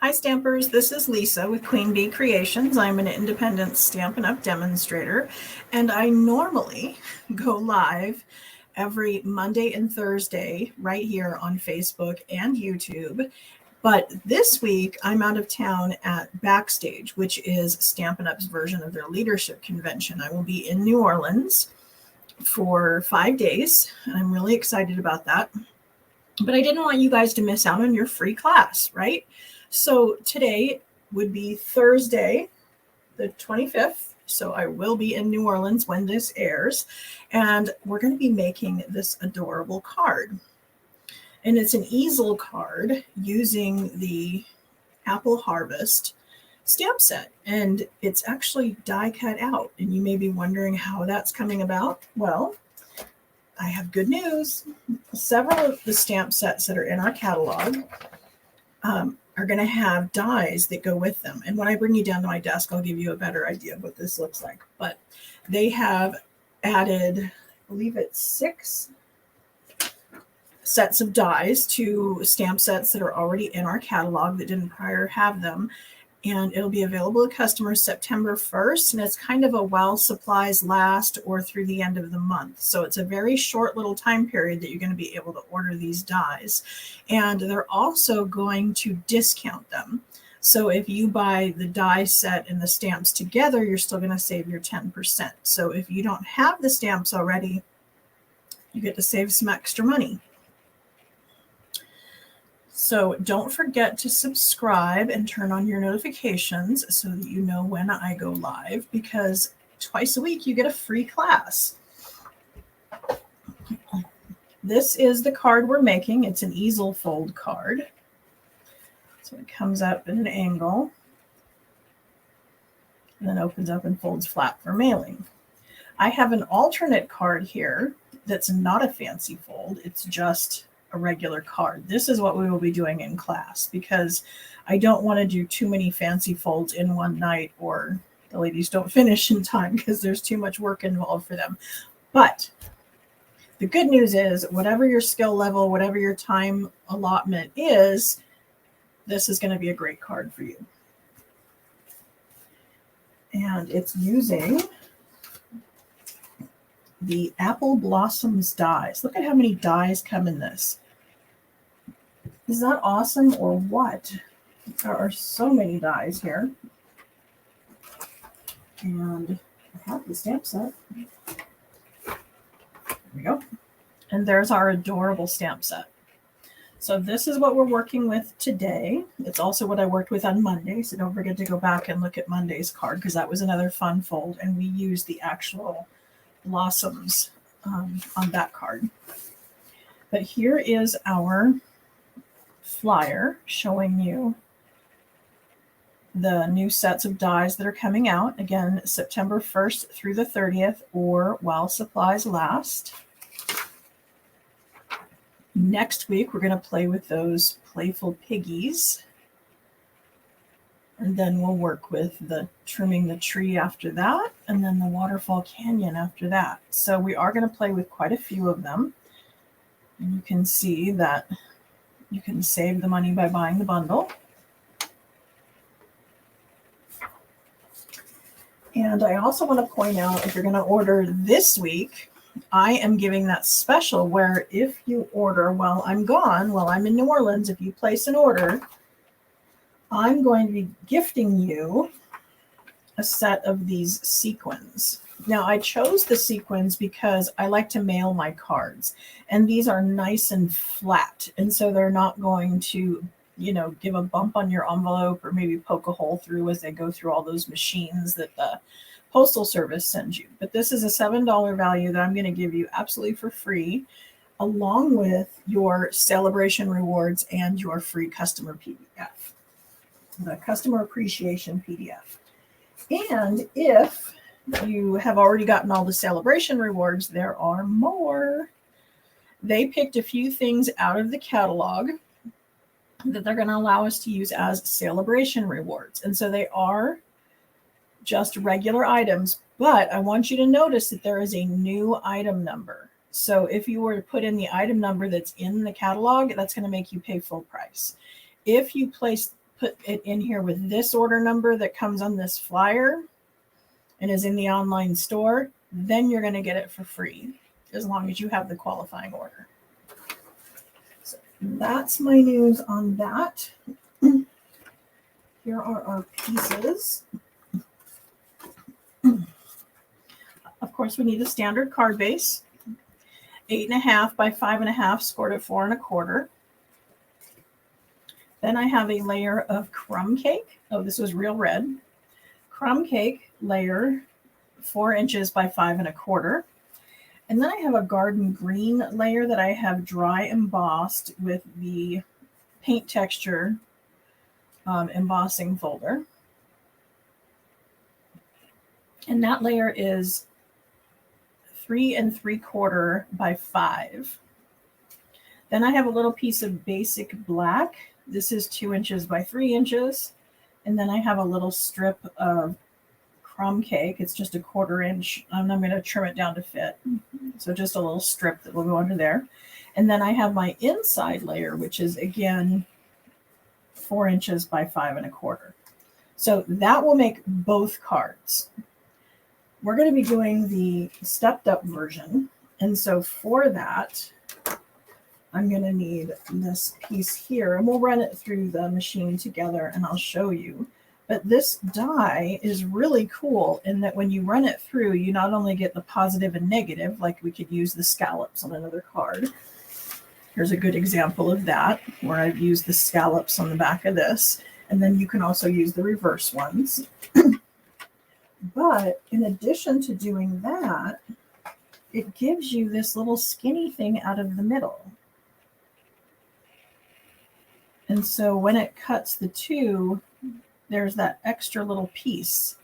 Hi Stampers, this is Lisa with Queen Bee Creations. I'm an independent Stampin' Up! Demonstrator, and I normally go live every Monday and Thursday right here on Facebook and YouTube. But this week I'm out of town at Backstage, which is Stampin' Up's version of their leadership convention. I will be in New Orleans for 5 days, and I'm really excited about that. But I didn't want you guys to miss out on your free class, right? So today would be Thursday, the 25th. So I will be in New Orleans when this airs. And we're going to be making this adorable card. And it's an easel card using the Apple Harvest stamp set. And it's actually die cut out. And you may be wondering how that's coming about. Well, I have good news. Several of the stamp sets that are in our catalog are going to have dies that go with them. And when I bring you down to my desk, I'll give you a better idea of what this looks like. But they have added, I believe it's 6 sets of dies to stamp sets that are already in our catalog that didn't prior have them. And it'll be available to customers September 1st. And it's kind of a while supplies last or through the end of the month. So it's a very short little time period that you're going to be able to order these dies. And they're also going to discount them. So if you buy the die set and the stamps together, you're still going to save your 10%. So if you don't have the stamps already, you get to save some extra money. So don't forget to subscribe and turn on your notifications so that you know when I go live, because twice a week you get a free class. This is the card we're making. It's an easel fold card. So it comes up at an angle and then opens up and folds flat for mailing. I have an alternate card here that's not a fancy fold. It's just a regular card. This is what we will be doing in class because I don't want to do too many fancy folds in one night, or the ladies don't finish in time because there's too much work involved for them. But the good news is, whatever your skill level, whatever your time allotment is, this is going to be a great card for you. And it's using the Apple Blossoms dies. Look at how many dies come in this. Is that awesome or what? There are so many dies here. And I have the stamp set. There we go. And there's our adorable stamp set. So this is what we're working with today. It's also what I worked with on Monday. So don't forget to go back and look at Monday's card, because that was another fun fold. And we used the actual blossoms on that card. But here is our flyer showing you the new sets of dies that are coming out. Again, September 1st through the 30th, or while supplies last. Next week, we're going to play with those playful piggies. And then we'll work with the trimming the tree after that, and then the waterfall canyon after that. So we are going to play with quite a few of them. And you can see that you can save the money by buying the bundle. And I also want to point out, if you're going to order this week, I am giving that special where if you order while I'm gone, while I'm in New Orleans, if you place an order, I'm going to be gifting you a set of these sequins. Now, I chose the sequins because I like to mail my cards, and these are nice and flat, and so they're not going to, give a bump on your envelope or maybe poke a hole through as they go through all those machines that the Postal Service sends you. But this is a $7 value that I'm going to give you absolutely for free, along with your celebration rewards and your free customer PDF. The customer appreciation PDF. And if you have already gotten all the celebration rewards, there are more. They picked a few things out of the catalog that they're going to allow us to use as celebration rewards. And so they are just regular items, but I want you to notice that there is a new item number. So if you were to put in the item number that's in the catalog, that's going to make you pay full price. If you place put it in here with this order number that comes on this flyer and is in the online store, then you're going to get it for free as long as you have the qualifying order. So that's my news on that. Here are our pieces. Of course, we need a standard card base, 8.5 by 5.5, scored at 4 1/4. Then I have a layer of crumb cake. Oh, this was real red. Crumb cake layer, 4 inches by 5 1/4. And then I have a garden green layer that I have dry embossed with the paint texture embossing folder. And that layer is 3 3/4 by 5. Then I have a little piece of basic black. This is 2 inches by 3 inches. And then I have a little strip of crumb cake. It's just a 1/4 inch. And I'm going to trim it down to fit. So just a little strip that will go under there. And then I have my inside layer, which is again 4 inches by 5 1/4. So that will make both cards. We're going to be doing the stepped up version. And so for that, I'm going to need this piece here, and we'll run it through the machine together and I'll show you. But this die is really cool in that when you run it through, you not only get the positive and negative, like we could use the scallops on another card. Here's a good example of that, where I've used the scallops on the back of this. And then you can also use the reverse ones. But in addition to doing that, it gives you this little skinny thing out of the middle. And so when it cuts the two, there's that extra little piece.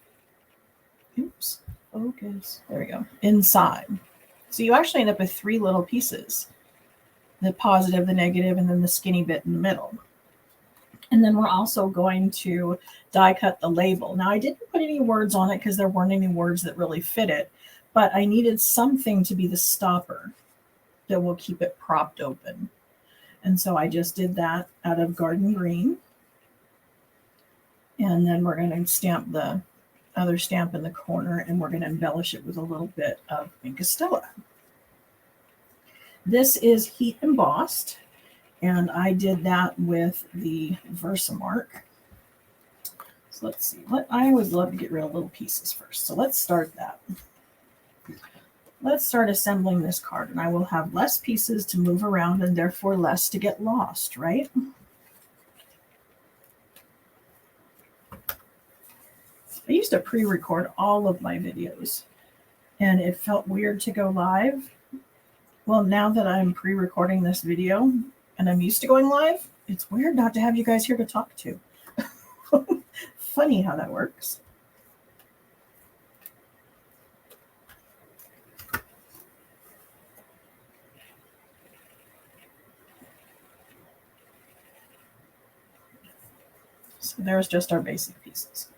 Oops, focus. There we go. Inside. So you actually end up with 3 little pieces. The positive, the negative, and then the skinny bit in the middle. And then we're also going to die cut the label. Now I didn't put any words on it because there weren't any words that really fit it, but I needed something to be the stopper that will keep it propped open. And so I just did that out of garden green. And then we're going to stamp the other stamp in the corner, and we're going to embellish it with a little bit of Inkastella. This is heat embossed, and I did that with the Versamark. So let's see. I always love to get rid of little pieces first. So let's start that. Let's start assembling this card, and I will have less pieces to move around and therefore less to get lost, right? I used to pre-record all of my videos, and it felt weird to go live. Well, now that I'm pre-recording this video and I'm used to going live, it's weird not to have you guys here to talk to. Funny how that works. So there's just our basic pieces.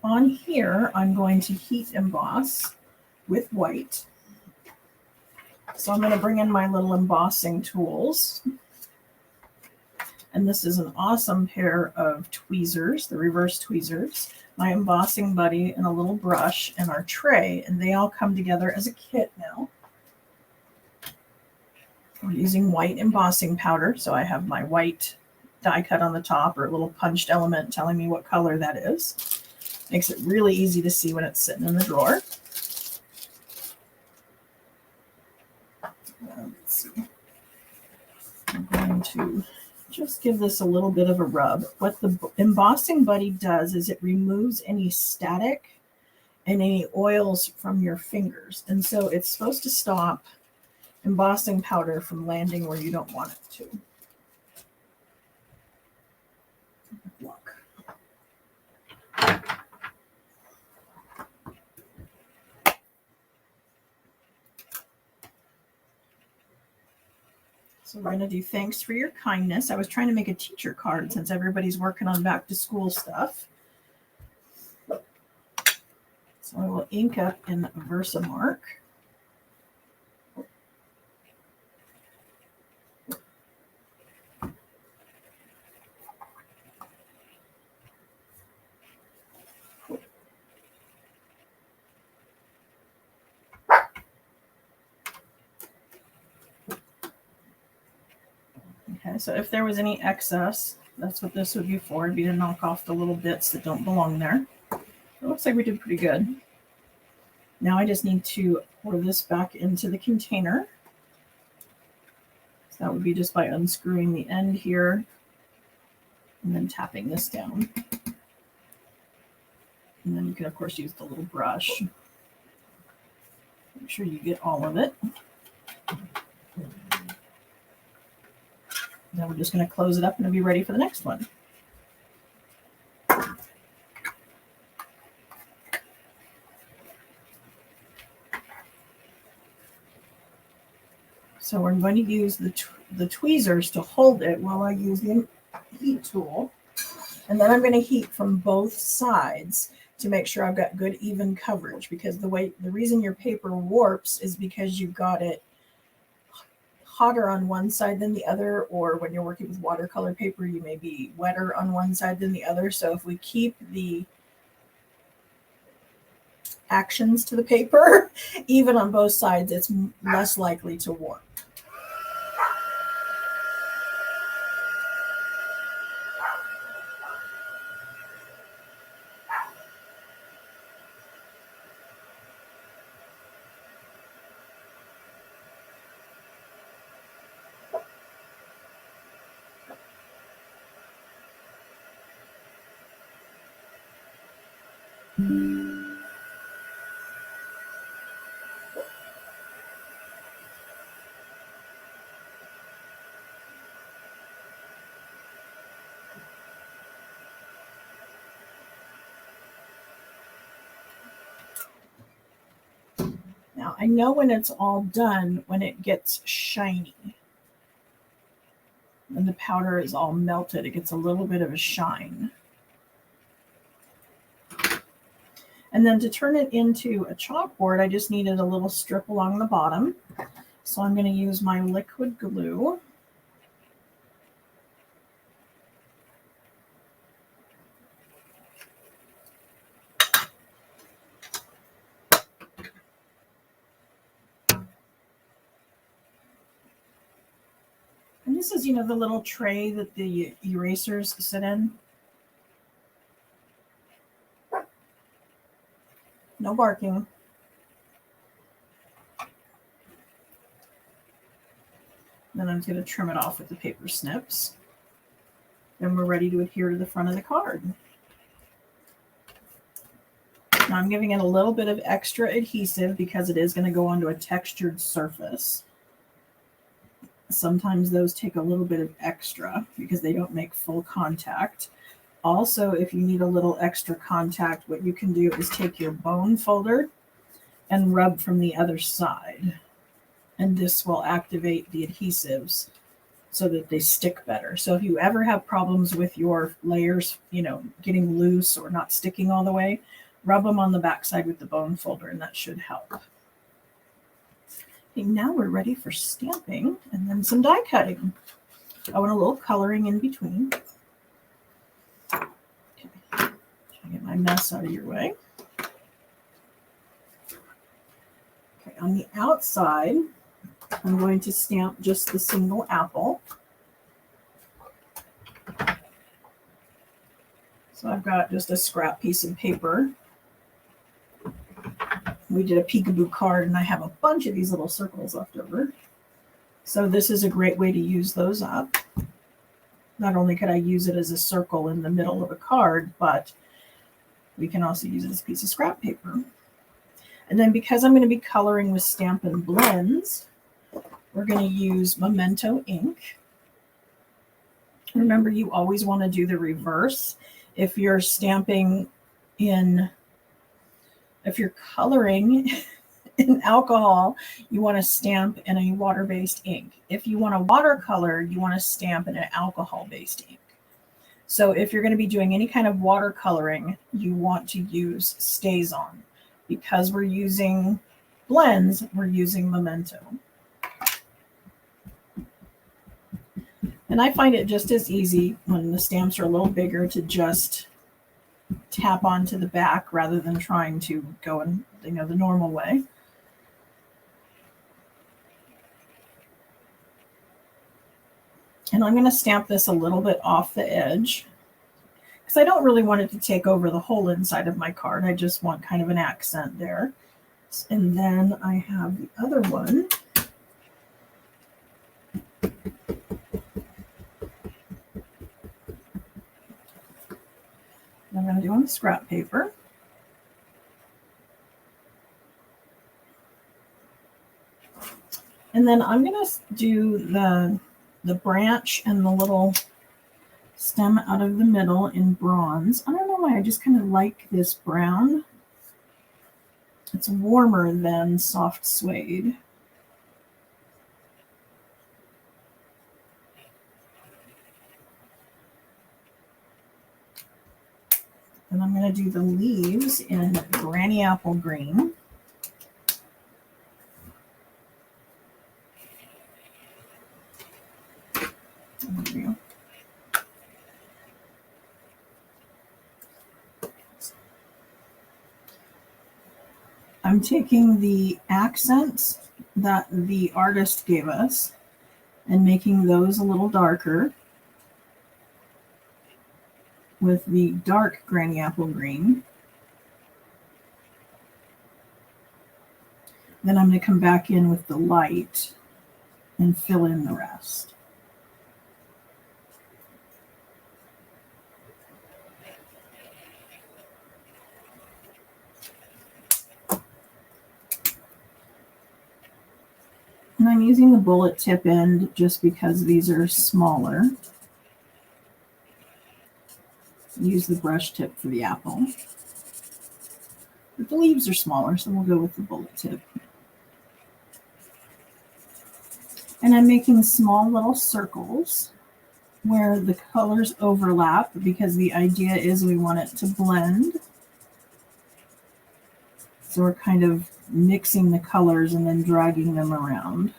On here, I'm going to heat emboss with white. So I'm going to bring in my little embossing tools. And this is an awesome pair of tweezers, the reverse tweezers, my embossing buddy, and a little brush, and our tray. And they all come together as a kit now. We're using white embossing powder. So I have my white die cut on the top, or a little punched element telling me what color that is. Makes it really easy to see when it's sitting in the drawer. Let's see. I'm going to just give this a little bit of a rub. What the embossing buddy does is it removes any static and any oils from your fingers. And so it's supposed to stop embossing powder from landing where you don't want it to. Look. So we're going to do thanks for your kindness. I was trying to make a teacher card since everybody's working on back to school stuff. So I will ink up in Versamark. Okay, so if there was any excess, that's what this would be for. It'd be to knock off the little bits that don't belong there. It looks like we did pretty good. Now I just need to pour this back into the container. So that would be just by unscrewing the end here and then tapping this down. And then you can, of course, use the little brush. Make sure you get all of it. Then we're just going to close it up and it'll be ready for the next one. So we're going to use the tweezers to hold it while I use the heat tool. And then I'm going to heat from both sides to make sure I've got good even coverage, because the reason your paper warps is because you've got it hotter on one side than the other, or when you're working with watercolor paper, you may be wetter on one side than the other. So if we keep the actions to the paper even on both sides, it's less likely to warp. Now I know when it's all done, when it gets shiny. When the powder is all melted, it gets a little bit of a shine. And then to turn it into a chalkboard, I just needed a little strip along the bottom. So I'm going to use my liquid glue. And this is, the little tray that the erasers sit in. No barking. Then I'm going to trim it off with the paper snips. Then we're ready to adhere to the front of the card. Now I'm giving it a little bit of extra adhesive because it is going to go onto a textured surface. Sometimes those take a little bit of extra because they don't make full contact. Also, if you need a little extra contact, what you can do is take your bone folder and rub from the other side. And this will activate the adhesives so that they stick better. So if you ever have problems with your layers, getting loose or not sticking all the way, rub them on the backside with the bone folder and that should help. Okay, now we're ready for stamping and then some die cutting. I want a little coloring in between. Okay, try to get my mess out of your way. Okay, on the outside, I'm going to stamp just the single apple. So I've got just a scrap piece of paper. We did a peekaboo card and I have a bunch of these little circles left over. So this is a great way to use those up. Not only could I use it as a circle in the middle of a card, but we can also use it as a piece of scrap paper. And then because I'm going to be coloring with Stampin' blends, we're going to use Memento ink. Remember, you always want to do the reverse. If you're coloring in alcohol, you want to stamp in a water-based ink. If you want a watercolor, you want to stamp in an alcohol-based ink. So if you're going to be doing any kind of watercoloring, you want to use StazOn. Because we're using blends, we're using Memento. And I find it just as easy when the stamps are a little bigger to just tap onto the back rather than trying to go in, the normal way. And I'm going to stamp this a little bit off the edge because I don't really want it to take over the whole inside of my card. I just want kind of an accent there. And then I have the other one. I'm going to do on the scrap paper. And then I'm going to do the branch and the little stem out of the middle in bronze. I don't know why, I just kind of like this brown. It's warmer than soft suede. And I'm going to do the leaves in Granny Apple Green. There we go. I'm taking the accents that the artist gave us and making those a little darker with the dark Granny Apple Green. Then I'm going to come back in with the light and fill in the rest. And I'm using the bullet tip end just because these are smaller. Use the brush tip for the apple. But the leaves are smaller, so we'll go with the bullet tip. And I'm making small little circles where the colors overlap because the idea is we want it to blend. So we're kind of mixing the colors and then dragging them around.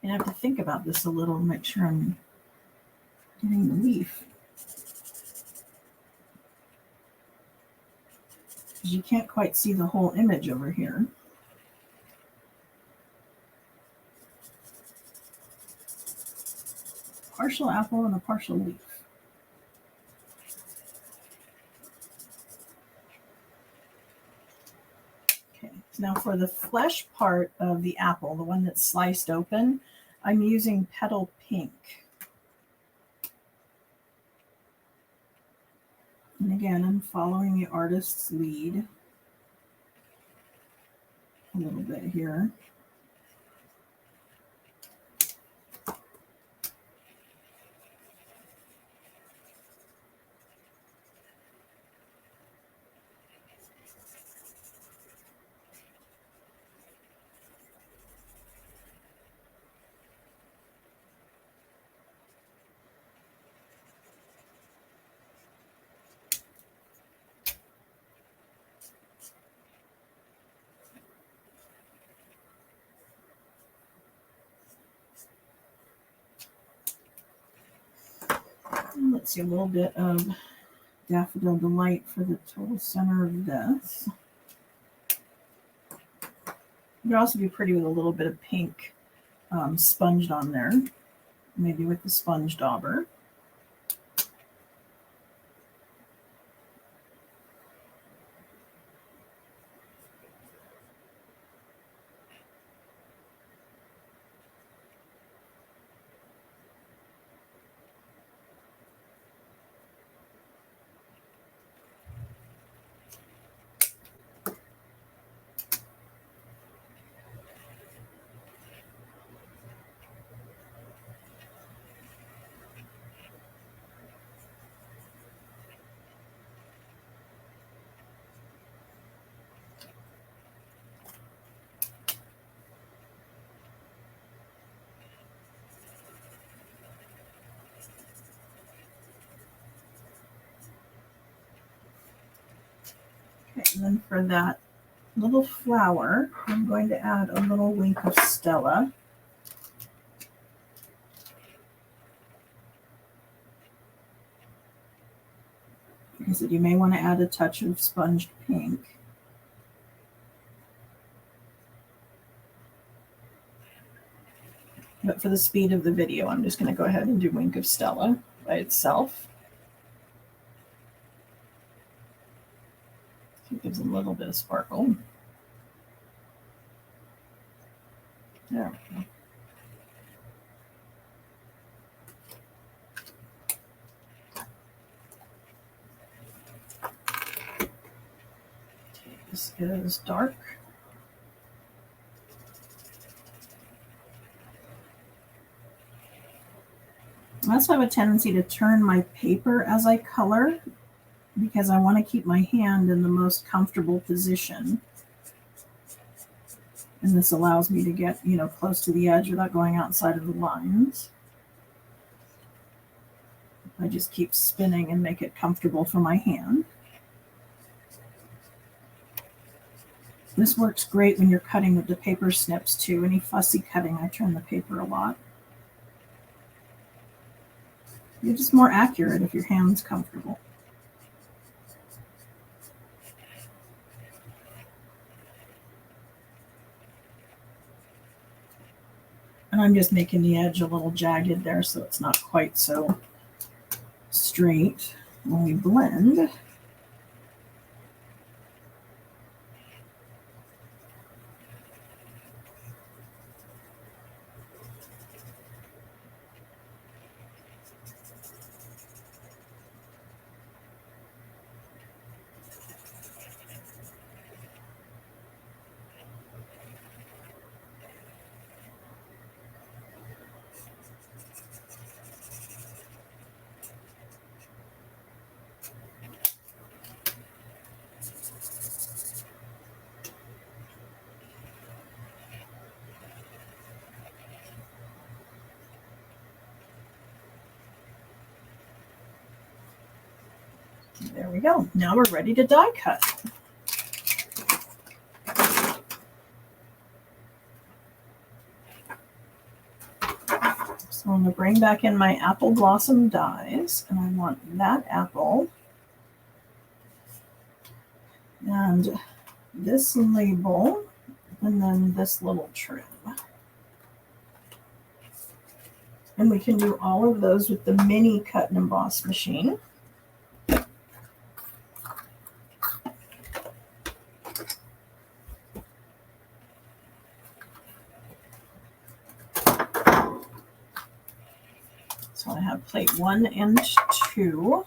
And I have to think about this a little and make sure I'm getting the leaf. Because you can't quite see the whole image over here. Partial apple and a partial leaf. Okay, so now for the flesh part of the apple, the one that's sliced open, I'm using Petal Pink. And again, I'm following the artist's lead a little bit here. And let's see, a little bit of Daffodil Delight for the total center of this. It would also be pretty with a little bit of pink sponged on there, maybe with the sponge dauber. Okay, and then for that little flower, I'm going to add a little wink of Stella. Like I said, you may want to add a touch of sponged pink. But for the speed of the video, I'm just going to go ahead and do Wink of Stella by itself. It gives a little bit of sparkle. There we go. This is dark. I also have a tendency to turn my paper as I color because I want to keep my hand in the most comfortable position. And this allows me to get, close to the edge without going outside of the lines. I just keep spinning and make it comfortable for my hand. This works great when you're cutting with the paper snips too. Any fussy cutting, I turn the paper a lot. You're just more accurate if your hand's comfortable. And I'm just making the edge a little jagged there so it's not quite so straight when we blend. There we go. Now we're ready to die cut. So I'm going to bring back in my apple blossom dies, and I want that apple and this label, and then this little trim. And we can do all of those with the mini cut and emboss machine. So I have plate 1 and 2.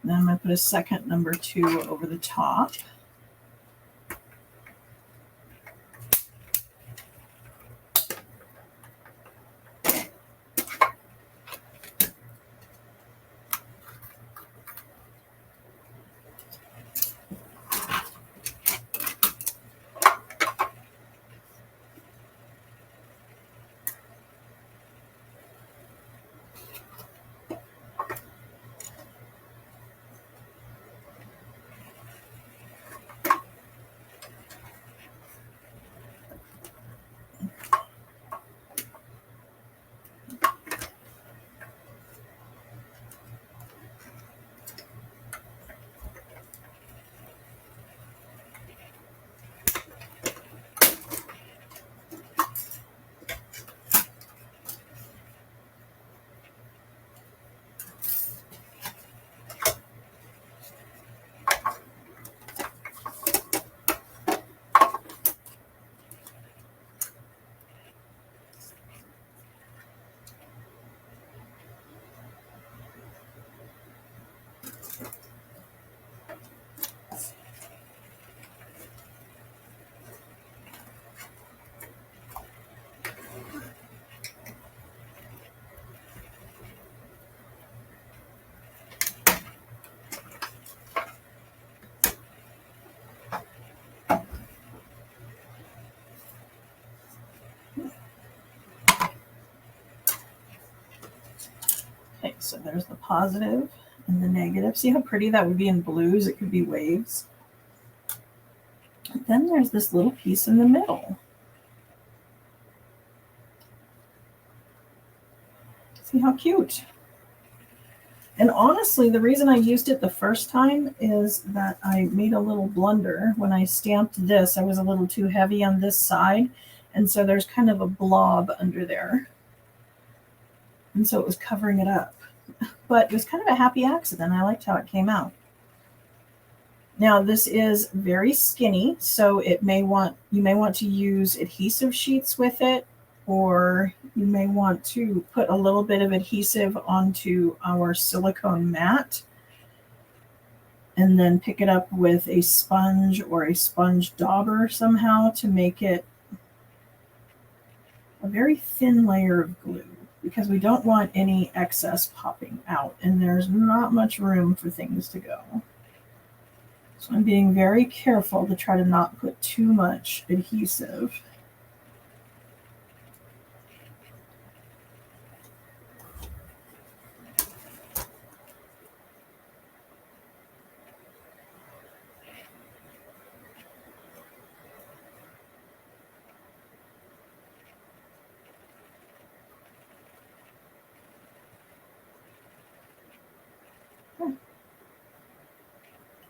Then I'm going to put a second number 2 over the top. Okay, so there's the positive and the negative. See how pretty that would be in blues? It could be waves. And then there's this little piece in the middle. See how cute? And honestly, the reason I used it the first time is that I made a little blunder. When I stamped this, I was a little too heavy on this side. And so there's kind of a blob under there. And so it was covering it up. But it was kind of a happy accident. I liked how it came out. Now this is very skinny, so you may want to use adhesive sheets with it, or you may want to put a little bit of adhesive onto our silicone mat and then pick it up with a sponge or a sponge dauber somehow to make it a very thin layer of glue, because we don't want any excess popping out, and there's not much room for things to go. So I'm being very careful to try to not put too much adhesive.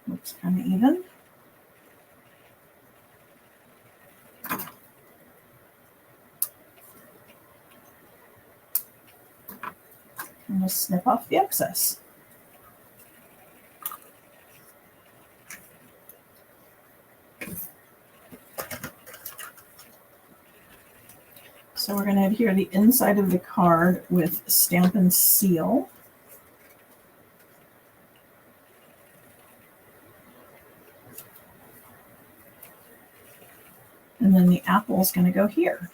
Looks kind of even. And just snip off the excess. So we're going to adhere the inside of the card with Stampin' Seal. And then the apple is going to go here.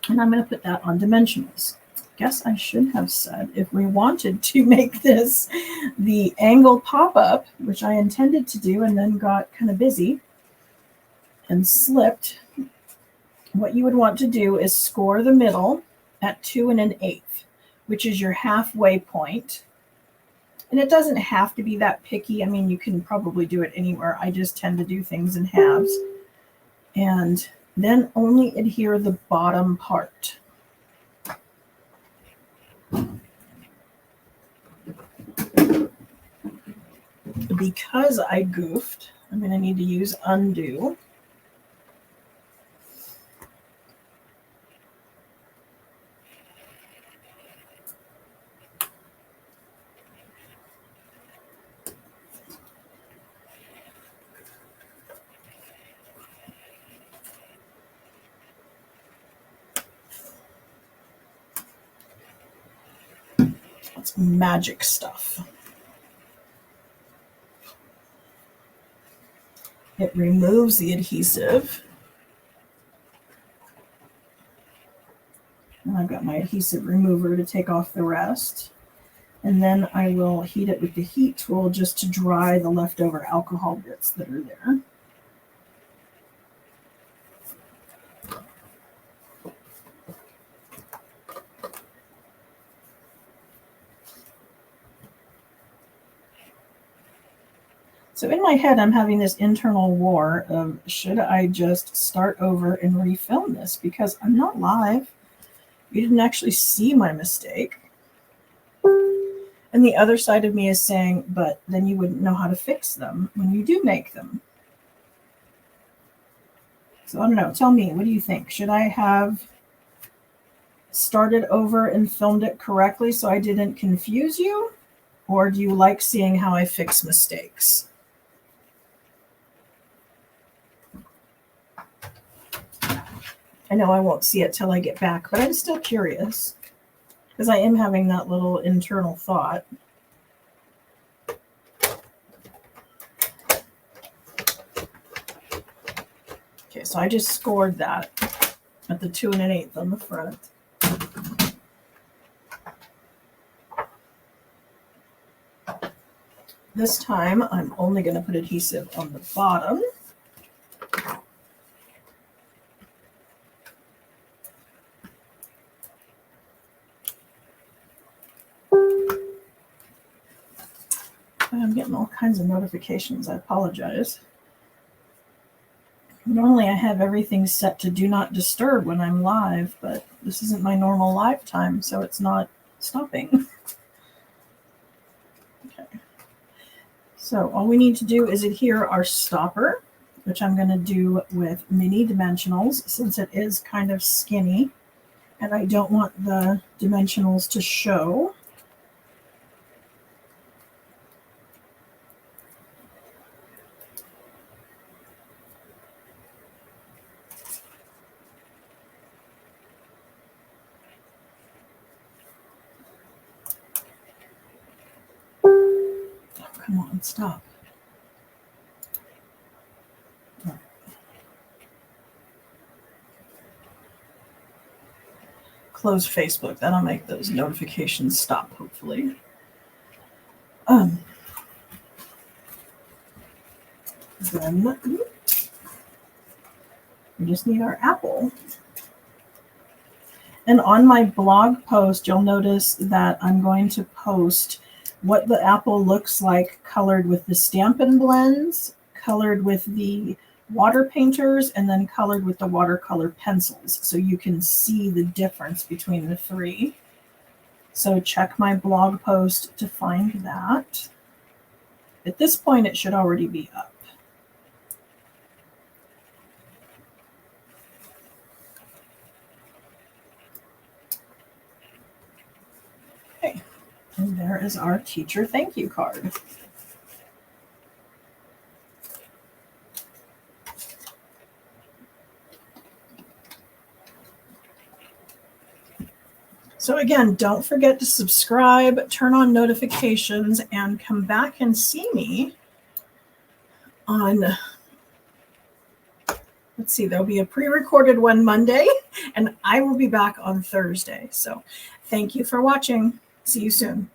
And I'm going to put that on dimensionals. Guess I should have said, if we wanted to make this the angle pop-up, which I intended to do and then got kind of busy and slipped, what you would want to do is score the middle at 2 1/8, which is your halfway point. And it doesn't have to be that picky. I mean, you can probably do it anywhere. I just tend to do things in halves. And then only adhere the bottom part. Because I goofed, I'm going to need to use undo. That's magic stuff. It removes the adhesive. And I've got my adhesive remover to take off the rest. And then I will heat it with the heat tool just to dry the leftover alcohol bits that are there. So in my head, I'm having this internal war of, should I just start over and refilm this? Because I'm not live. You didn't actually see my mistake. And the other side of me is saying, but then you wouldn't know how to fix them when you do make them. So I don't know. Tell me, what do you think? Should I have started over and filmed it correctly so I didn't confuse you? Or do you like seeing how I fix mistakes? I know I won't see it till I get back, but I'm still curious because I am having that little internal thought. Okay, so I just scored that at the 2 1/8 on the front. This time I'm only going to put adhesive on the bottom. getting all kinds of notifications. I apologize. Normally I have everything set to do not disturb when I'm live, but this isn't my normal live time, so it's not stopping. Okay. So all we need to do is adhere our stopper, which I'm going to do with mini dimensionals since it is kind of skinny and I don't want the dimensionals to show. Come on, stop. Close Facebook. That'll make those notifications stop, hopefully. Then we just need our apple. And on my blog post, you'll notice that I'm going to post what the apple looks like colored with the Stampin' blends, colored with the water painters, and then colored with the watercolor pencils, so you can see the difference between the three. So check my blog post to find that. At this point, it should already be up. Okay, and there is our teacher thank you card. So again, don't forget to subscribe, turn on notifications, and come back and see me on, let's see, there'll be a pre-recorded one Monday, and I will be back on Thursday. So thank you for watching. See you soon.